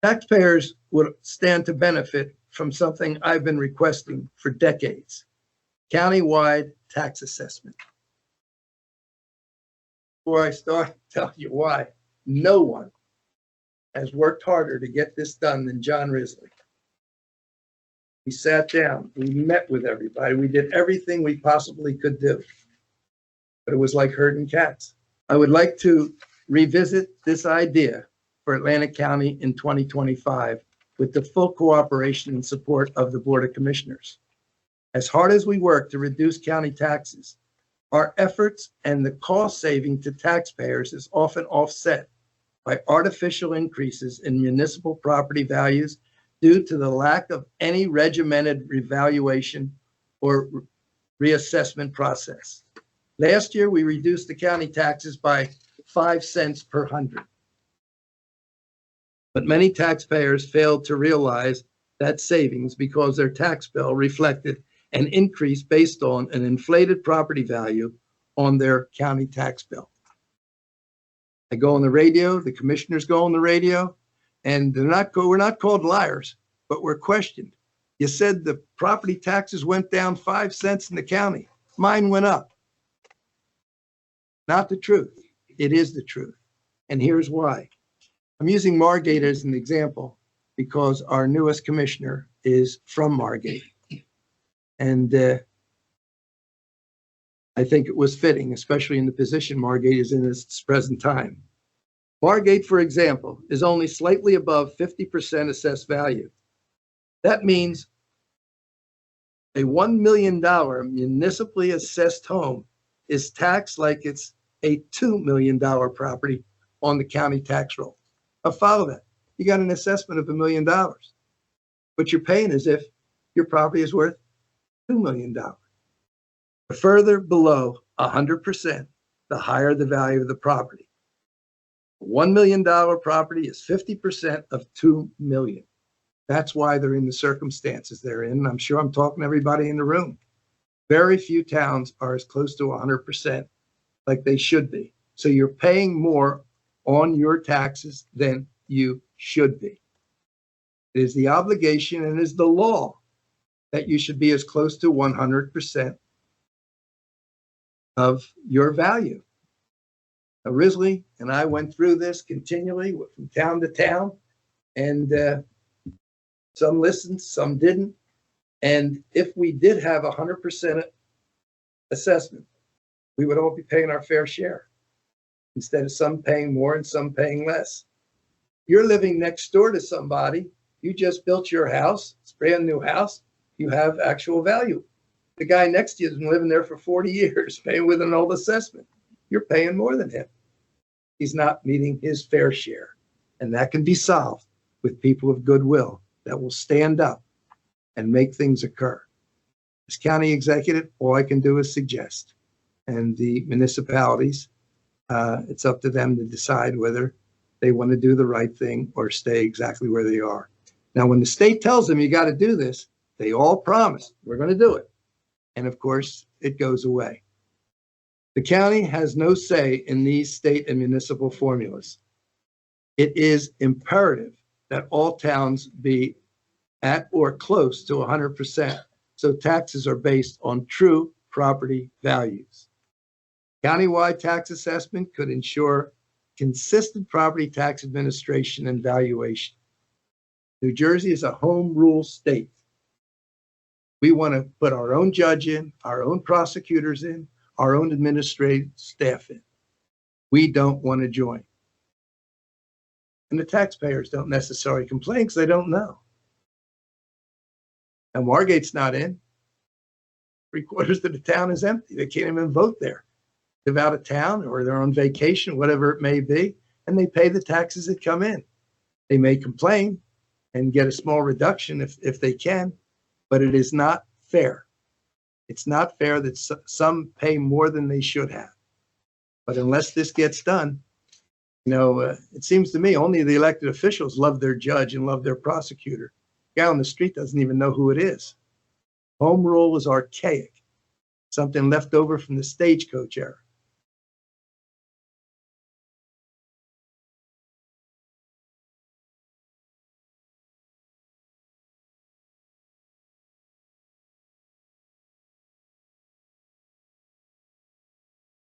Taxpayers would stand to benefit from something I've been requesting for decades: countywide tax assessment. Before I start, I'll tell you why. No one has worked harder to get this done than John Risley. We sat down, we met with everybody, we did everything we possibly could do, but it was like herding cats. I would like to revisit this idea for Atlantic County in 2025 with the full cooperation and support of the Board of Commissioners. As hard as we work to reduce county taxes, our efforts and the cost saving to taxpayers is often offset by artificial increases in municipal property values due to the lack of any regimented revaluation or reassessment process. Last year, we reduced the county taxes by 5 cents per hundred. But many taxpayers failed to realize that savings because their tax bill reflected an increase based on an inflated property value on their county tax bill. I go on the radio, the commissioners go on the radio, and we're not called liars, but we're questioned. You said the property taxes went down 5 cents in the county. Mine went up. Not the truth. It is the truth. And here's why. I'm using Margate as an example because our newest commissioner is from Margate. And I think it was fitting, especially in the position Margate is in its present time. Margate, for example, is only slightly above 50% assessed value. That means a $1 million municipally assessed home is taxed like it's a $2 million property on the county tax roll. Now follow that. You got an assessment of $1 million, but you're paying as if your property is worth $2 million. The further below 100%, the higher the value of the property. A $1 million property is 50% of $2 million. That's why they're in the circumstances they're in. I'm sure I'm talking to everybody in the room. Very few towns are as close to 100% like they should be. So you're paying more on your taxes than you should be. It is the obligation and it is the law that you should be as close to 100% of your value. Now, Risley and I went through this continually from town to town, and some listened, some didn't. And if we did have 100% assessment, we would all be paying our fair share instead of some paying more and some paying less. You're living next door to somebody. You just built your house. It's a brand new house. You have actual value. The guy next to you has been living there for 40 years, paying with an old assessment. You're paying more than him. He's not meeting his fair share. And that can be solved with people of goodwill that will stand up and make things occur. As county executive, all I can do is suggest. And the municipalities, it's up to them to decide whether they want to do the right thing or stay exactly where they are. Now, when the state tells them you got to do this, they all promise we're going to do it. And of course, it goes away. The county has no say in these state and municipal formulas. It is imperative that all towns be at or close to 100%, so taxes are based on true property values. Countywide tax assessment could ensure consistent property tax administration and valuation. New Jersey is a home rule state. We want to put our own judge in, our own prosecutors in, our own administrative staff in. We don't want to join. And the taxpayers don't necessarily complain because they don't know. Now, Margate's not in. 3/4 of the town is empty. They can't even vote there. They're out of town or they're on vacation, whatever it may be, and they pay the taxes that come in. They may complain and get a small reduction if they can, but it is not fair. It's not fair that some pay more than they should have. But unless this gets done, it seems to me only the elected officials love their judge and love their prosecutor. The guy on the street doesn't even know who it is. Home rule is archaic, something left over from the stagecoach era.